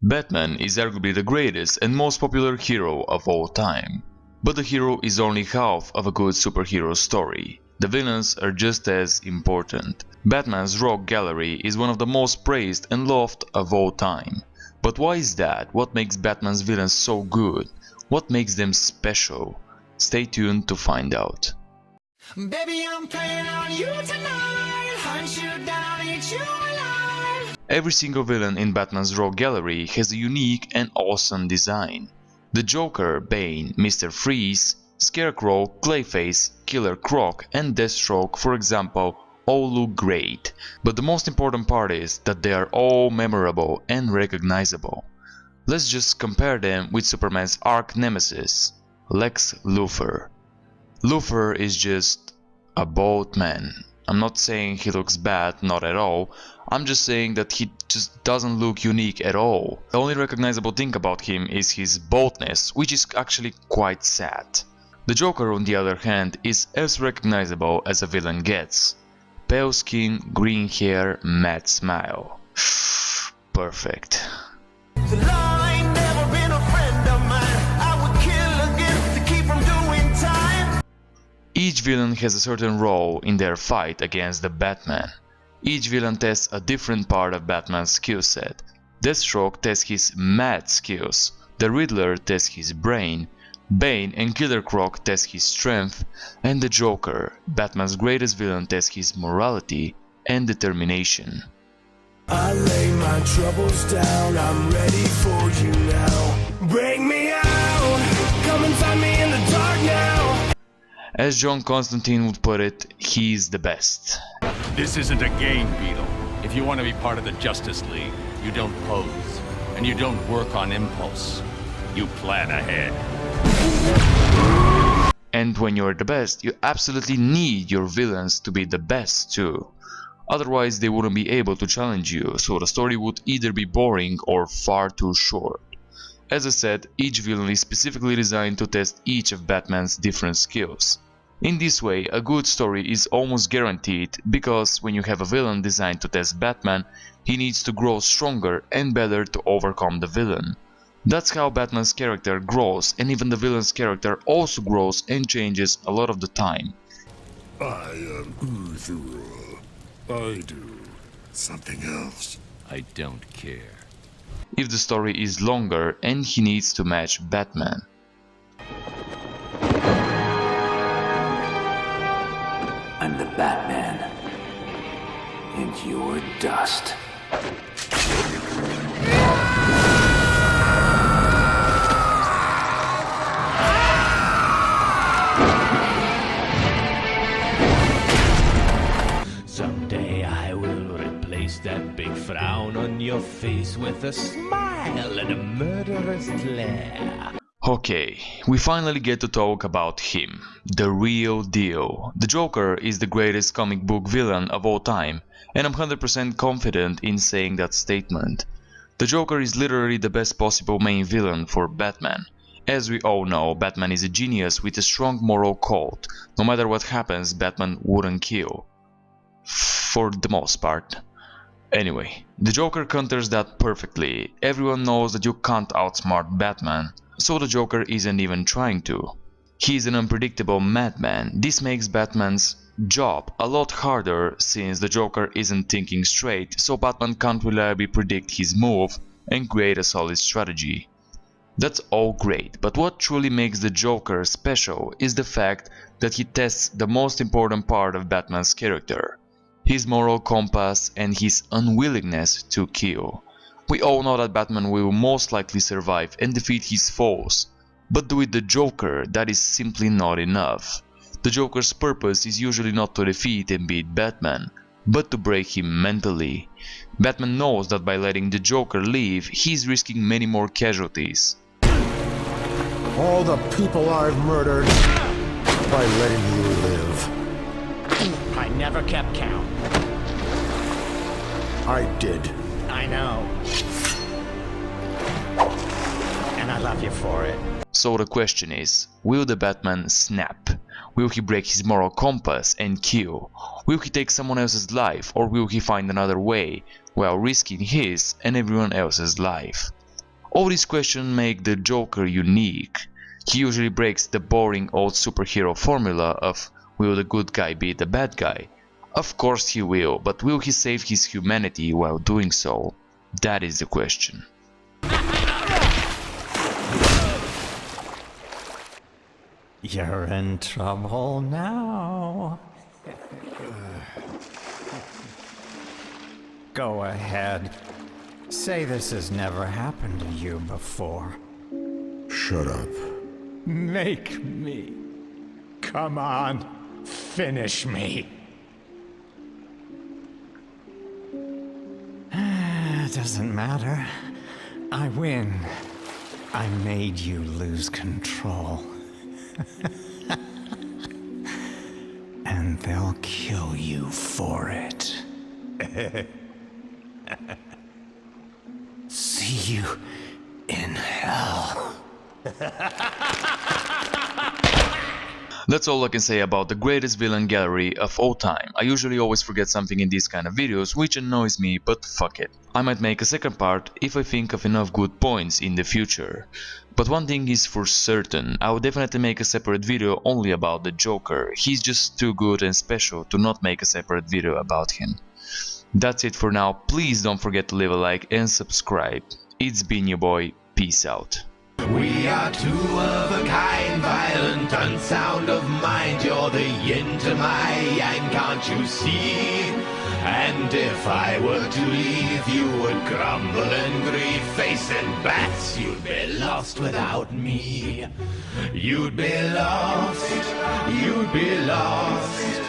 Batman is arguably the greatest and most popular hero of all time. But the hero is only half of a good superhero story. The villains are just as important. Batman's Rogue Gallery is one of the most praised and loved of all time. But why is that? What makes Batman's villains so good? What makes them special? Stay tuned to find out. Baby, I'm playing on you tonight. Hunt you down, eat you alive. Every single villain in Batman's Rogue Gallery has a unique and awesome design. The Joker, Bane, Mr. Freeze, Scarecrow, Clayface, Killer Croc and Deathstroke, for example, all look great, but the most important part is that they are all memorable and recognizable. Let's just compare them with Superman's arch nemesis, Lex Luthor. Luthor is just a bald man. I'm not saying he looks bad, not at all. I'm just saying that he just doesn't look unique at all. The only recognizable thing about him is his baldness, which is actually quite sad. The Joker, on the other hand, is as recognizable as a villain gets. Pale skin, green hair, mad smile. Perfect. The law ain't never been a friend of mine. I would kill again to keep from doing time. Each villain has a certain role in their fight against the Batman. Each villain tests a different part of Batman's skill set. Deathstroke tests his mad skills, the Riddler tests his brain, Bane and Killer Croc test his strength, and the Joker, Batman's greatest villain, tests his morality and determination. I lay my troubles down, I'm ready for you now. Bring me out, come and find me in the dark now. As John Constantine would put it, he's the best. This isn't a game, Beetle. If you want to be part of the Justice League, you don't pose, and you don't work on impulse. You plan ahead. And when you're the best, you absolutely need your villains to be the best too. Otherwise they wouldn't be able to challenge you, so the story would either be boring or far too short. As I said, each villain is specifically designed to test each of Batman's different skills. In this way, a good story is almost guaranteed, because when you have a villain designed to test Batman, he needs to grow stronger and better to overcome the villain. That's how Batman's character grows, and even the villain's character also grows and changes a lot of the time. I am Uthul. I do something else. I don't care. If the story is longer and he needs to match Batman. I'm the Batman, and you're dust. Someday I will replace that big frown on your face with a smile and a murderous glare. Okay, we finally get to talk about him, the real deal. The Joker is the greatest comic book villain of all time, and I'm 100% confident in saying that statement. The Joker is literally the best possible main villain for Batman. As we all know, Batman is a genius with a strong moral code. No matter what happens, Batman wouldn't kill. For the most part. Anyway, the Joker counters that perfectly. Everyone knows that you can't outsmart Batman, so the Joker isn't even trying to. He's an unpredictable madman. This makes Batman's job a lot harder, since the Joker isn't thinking straight, so Batman can't reliably predict his move and create a solid strategy. That's all great, but what truly makes the Joker special is the fact that he tests the most important part of Batman's character, his moral compass and his unwillingness to kill. We all know that Batman will most likely survive and defeat his foes, but with the Joker that is simply not enough. The Joker's purpose is usually not to defeat and beat Batman, but to break him mentally. Batman knows that by letting the Joker leave, he's risking many more casualties. All the people I've murdered by letting you live. I never kept count. I did. I know. And I love you for it. So the question is, will the Batman snap? Will he break his moral compass and kill? Will he take someone else's life, or will he find another way while risking his and everyone else's life? All these questions make the Joker unique. He usually breaks the boring old superhero formula of will the good guy beat the bad guy? Of course he will, but will he save his humanity while doing so? That is the question. You're in trouble now. Go ahead. Say this has never happened to you before. Shut up. Make me. Come on, finish me. Doesn't matter. I win. I made you lose control. And they'll kill you for it. See you in hell. That's all I can say about the greatest villain gallery of all time. I usually always forget something in these kind of videos, which annoys me, but fuck it. I might make a second part if I think of enough good points in the future. But one thing is for certain, I will definitely make a separate video only about the Joker. He's just too good and special to not make a separate video about him. That's it for now. Please don't forget to leave a like and subscribe. It's been your boy. Peace out. We are two of a kind, violent, unsound of mind. You're the yin to my yang, can't you see? And if I were to leave, you would crumble and grieve. Facing bats, you'd be lost without me. You'd be lost, you'd be lost.